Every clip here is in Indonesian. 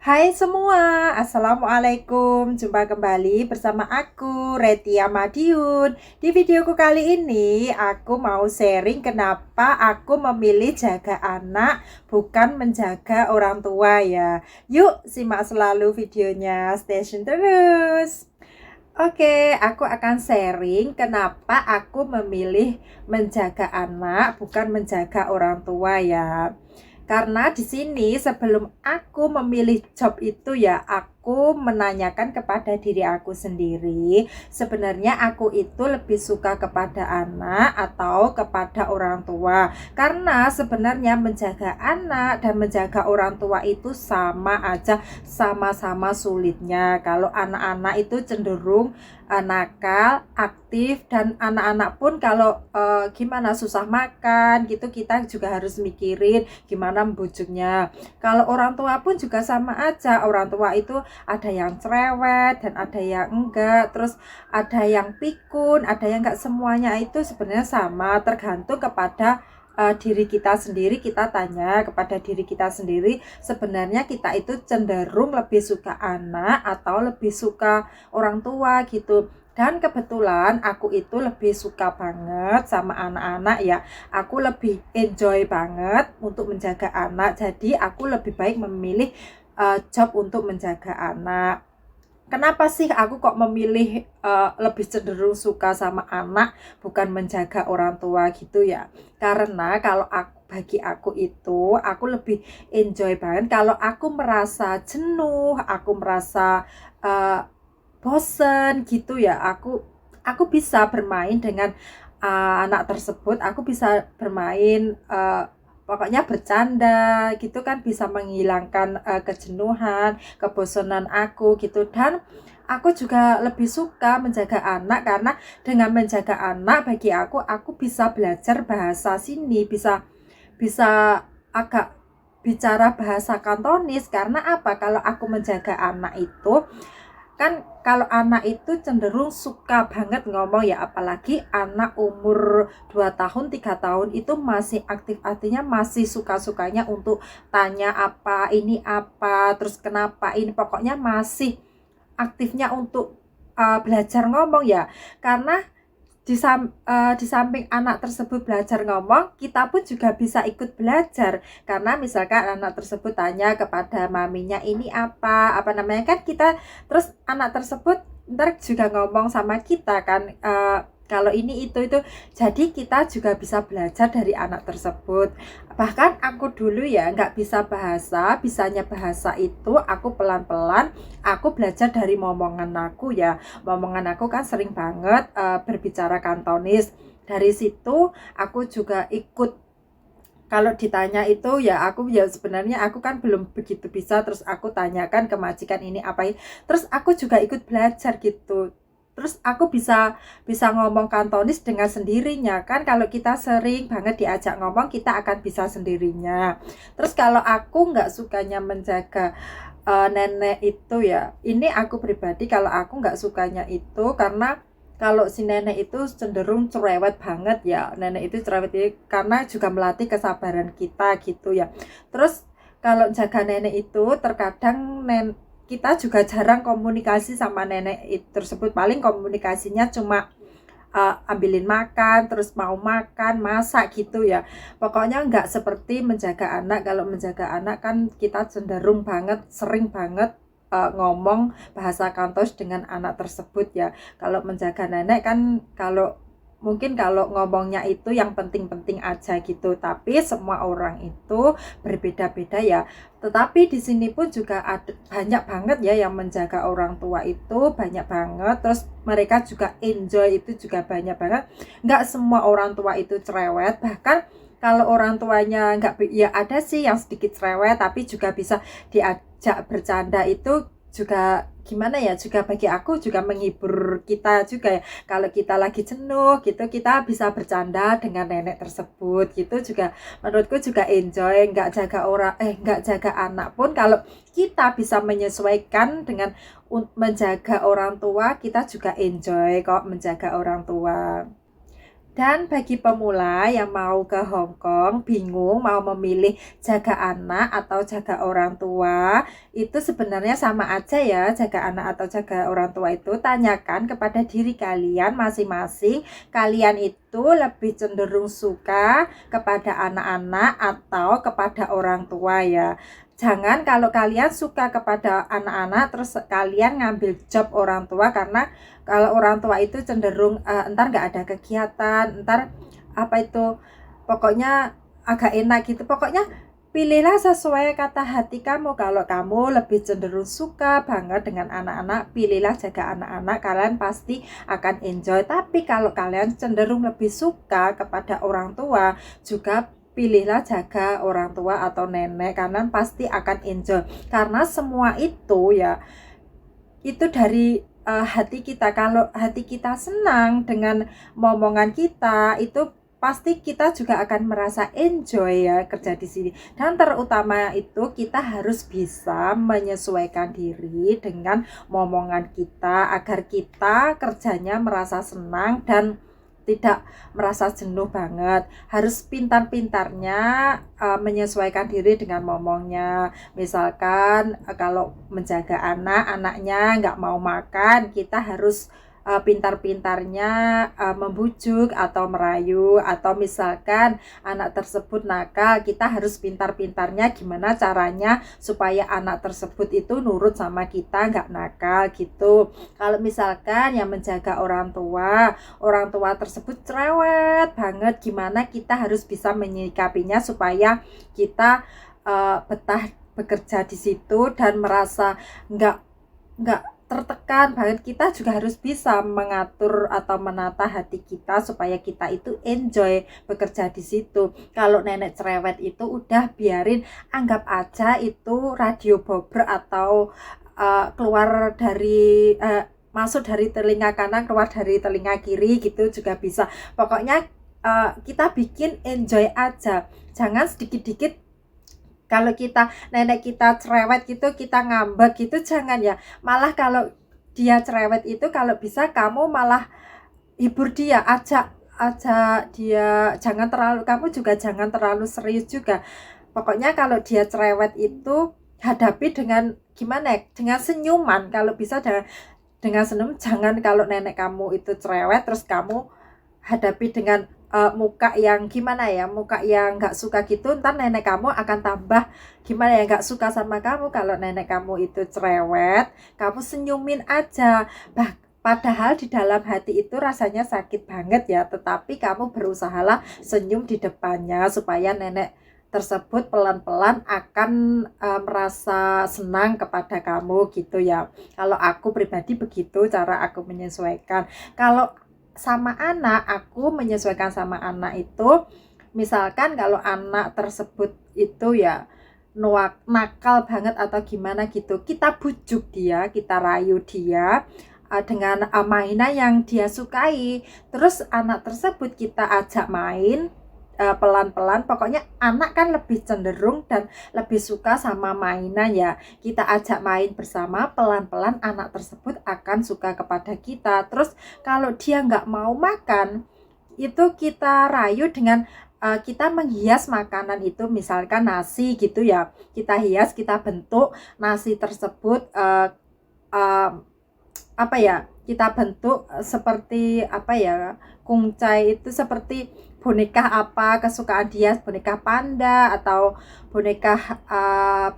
Hai semua, Assalamualaikum. Jumpa kembali bersama aku, Retia Madiun. Di videoku kali ini, aku mau sharing kenapa aku memilih jaga anak, bukan menjaga orang tua ya. Yuk, simak selalu videonya, stay tune terus. Oke, aku akan sharing kenapa aku memilih menjaga anak, bukan menjaga orang tua ya. Karena di sini sebelum aku memilih job itu ya, aku menanyakan kepada diri aku sendiri, sebenarnya aku itu lebih suka kepada anak atau kepada orang tua. Karena sebenarnya menjaga anak dan menjaga orang tua itu sama aja, sama-sama sulitnya. Kalau anak-anak itu cenderung nakal, aktif, dan anak-anak pun kalau gimana susah makan gitu, kita juga harus mikirin gimana membujuknya. Kalau orang tua pun juga sama aja, orang tua itu ada yang cerewet dan ada yang enggak, terus ada yang pikun, ada yang enggak, semuanya itu sebenarnya sama, tergantung kepada diri kita sendiri. Kita tanya kepada diri kita sendiri, sebenarnya kita itu cenderung lebih suka anak atau lebih suka orang tua gitu. Dan kebetulan aku itu lebih suka banget sama anak-anak ya. Aku lebih enjoy banget untuk menjaga anak. Jadi aku lebih baik memilih job untuk menjaga anak. Kenapa sih aku kok memilih lebih cenderung suka sama anak bukan menjaga orang tua gitu ya? Karena kalau bagi aku itu aku lebih enjoy banget kalau aku merasa jenuh, aku merasa bosen gitu ya. Aku bisa bermain dengan anak tersebut, aku bisa bermain pokoknya bercanda gitu kan, bisa menghilangkan kejenuhan, kebosanan aku gitu. Dan aku juga lebih suka menjaga anak karena dengan menjaga anak bagi aku bisa belajar bahasa sini, bisa bisa agak bicara bahasa Kantonis. Karena apa? Kalau aku menjaga anak itu kan, kalau anak itu cenderung suka banget ngomong ya, apalagi anak umur 2 tahun, 3 tahun itu masih aktif, artinya masih suka-sukanya untuk tanya apa, ini apa, terus kenapa ini, pokoknya masih aktifnya untuk belajar ngomong ya. Karena di samping anak tersebut belajar ngomong, kita pun juga bisa ikut belajar. Karena misalkan anak tersebut tanya kepada maminya ini apa namanya, kan kita, terus anak tersebut ntar juga ngomong sama kita kan, kalau ini itu. Jadi kita juga bisa belajar dari anak tersebut. Bahkan aku dulu ya nggak bisa bahasa, bisanya bahasa itu aku pelan-pelan, aku belajar dari momongan aku ya. Momongan aku kan sering banget berbicara Kantonis. Dari situ aku juga ikut, kalau ditanya itu ya, aku ya sebenarnya aku kan belum begitu bisa, terus aku tanyakan ke majikan ini apa, terus aku juga ikut belajar gitu. Terus aku bisa bisa ngomong Kantonis dengan sendirinya kan. Kalau kita sering banget diajak ngomong, kita akan bisa sendirinya. Terus kalau aku nggak sukanya menjaga nenek itu ya, ini aku pribadi, kalau aku nggak sukanya itu karena kalau si nenek itu cenderung cerewet banget ya. Nenek itu cerewet karena juga melatih kesabaran kita gitu ya. Terus kalau jaga nenek itu terkadang kita juga jarang komunikasi sama nenek itu tersebut. Paling komunikasinya cuma ambilin makan, terus mau makan, masak gitu ya. Pokoknya nggak seperti menjaga anak. Kalau menjaga anak kan kita cenderung banget, sering banget ngomong bahasa Kantos dengan anak tersebut ya. Kalau menjaga nenek kan, kalau mungkin kalau ngomongnya itu yang penting-penting aja gitu, tapi semua orang itu berbeda-beda ya. Tetapi di sini pun juga ada banyak banget ya yang menjaga orang tua itu, banyak banget. Terus mereka juga enjoy itu juga banyak banget. Nggak semua orang tua itu cerewet, bahkan kalau orang tuanya nggak, ya ada sih yang sedikit cerewet tapi juga bisa diajak bercanda. Itu juga gimana ya, juga bagi aku juga menghibur kita juga ya. Kalau kita lagi jenuh gitu, kita bisa bercanda dengan nenek tersebut gitu, juga menurutku juga enjoy. Nggak jaga anak pun, kalau kita bisa menyesuaikan dengan menjaga orang tua, kita juga enjoy kok menjaga orang tua. Dan bagi pemula yang mau ke Hong Kong, bingung mau memilih jaga anak atau jaga orang tua, itu sebenarnya sama aja ya, jaga anak atau jaga orang tua itu. Tanyakan kepada diri kalian masing-masing, kalian itu lebih cenderung suka kepada anak-anak atau kepada orang tua ya. Jangan kalau kalian suka kepada anak-anak terus kalian ngambil job orang tua, karena kalau orang tua itu cenderung ntar nggak ada kegiatan, ntar apa itu, pokoknya agak enak gitu. Pokoknya pilihlah sesuai kata hati kamu. Kalau kamu lebih cenderung suka banget dengan anak-anak, pilihlah jaga anak-anak, kalian pasti akan enjoy. Tapi kalau kalian cenderung lebih suka kepada orang tua, juga pilihlah jaga orang tua atau nenek, kalian pasti akan enjoy. Karena semua itu ya, itu dari hati kita. Kalau hati kita senang dengan momongan kita, itu pasti kita juga akan merasa enjoy ya kerja di sini. Dan terutama itu kita harus bisa menyesuaikan diri dengan momongan kita agar kita kerjanya merasa senang dan tidak merasa jenuh banget. Harus pintar-pintarnya menyesuaikan diri dengan momongnya. Misalkan kalau menjaga anak-anaknya nggak mau makan, kita harus pintar-pintarnya membujuk atau merayu. Atau misalkan anak tersebut nakal, kita harus pintar-pintarnya gimana caranya supaya anak tersebut itu nurut sama kita, nggak nakal gitu. Kalau misalkan yang menjaga orang tua tersebut cerewet banget, gimana kita harus bisa menyikapinya supaya kita betah bekerja di situ dan merasa nggak tertekan banget. Kita juga harus bisa mengatur atau menata hati kita supaya kita itu enjoy bekerja di situ. Kalau nenek cerewet itu udah biarin, anggap aja itu radio bober atau keluar dari masuk dari telinga kanan keluar dari telinga kiri gitu juga bisa. Pokoknya kita bikin enjoy aja, jangan sedikit-dikit. Kalau kita nenek kita cerewet gitu kita ngambek gitu, jangan ya. Malah kalau dia cerewet itu, kalau bisa kamu malah hibur dia, ajak dia, jangan terlalu, kamu juga jangan terlalu serius juga. Pokoknya kalau dia cerewet itu hadapi dengan gimana ya, dengan senyuman. Kalau bisa dengan senyum. Jangan kalau nenek kamu itu cerewet terus kamu hadapi dengan muka yang gimana ya, muka yang nggak suka gitu, ntar nenek kamu akan tambah gimana ya, nggak suka sama kamu. Kalau nenek kamu itu cerewet, kamu senyumin aja. Padahal di dalam hati itu rasanya sakit banget ya, tetapi kamu berusahalah senyum di depannya supaya nenek tersebut pelan-pelan akan merasa senang kepada kamu gitu ya. Kalau aku pribadi begitu cara aku menyesuaikan. Kalau sama anak, aku menyesuaikan sama anak itu, misalkan kalau anak tersebut itu ya nakal banget atau gimana gitu, kita bujuk dia, kita rayu dia dengan mainan yang dia sukai. Terus anak tersebut kita ajak main pelan-pelan. Pokoknya anak kan lebih cenderung dan lebih suka sama mainan ya. Kita ajak main bersama, pelan-pelan anak tersebut akan suka kepada kita. Terus kalau dia nggak mau makan, itu kita rayu dengan kita menghias makanan itu, misalkan nasi gitu ya. Kita hias, kita bentuk nasi tersebut apa ya, kita bentuk seperti apa ya, kungcai itu seperti boneka apa kesukaan dia, boneka panda atau boneka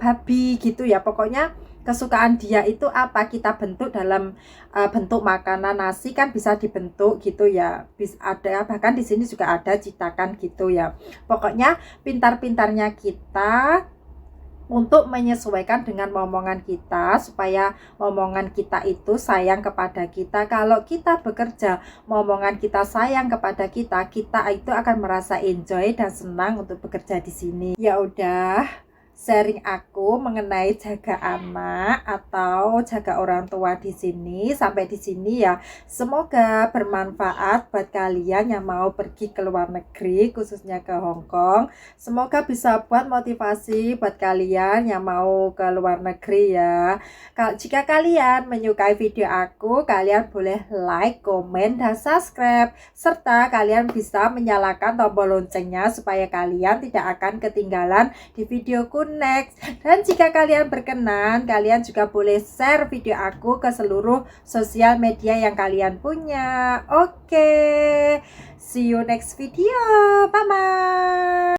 babi gitu ya. Pokoknya kesukaan dia itu apa, kita bentuk dalam bentuk makanan. Nasi kan bisa dibentuk gitu ya, bisa ada, bahkan di sini juga ada citakan gitu ya. Pokoknya pintar-pintarnya kita untuk menyesuaikan dengan momongan kita supaya momongan kita itu sayang kepada kita. Kalau kita bekerja, momongan kita sayang kepada kita, kita itu akan merasa enjoy dan senang untuk bekerja di sini. Ya udah, sharing aku mengenai jaga anak atau jaga orang tua di sini. Sampai di sini ya. Semoga bermanfaat buat kalian yang mau pergi ke luar negeri, khususnya ke Hong Kong. Semoga bisa buat motivasi buat kalian yang mau ke luar negeri ya. Jika kalian menyukai video aku, kalian boleh like, komen, dan subscribe. Serta kalian bisa menyalakan tombol loncengnya supaya kalian tidak akan ketinggalan di videoku next. Dan jika kalian berkenan, kalian juga boleh share video aku ke seluruh sosial media yang kalian punya. Oke, see you next video. Bye bye.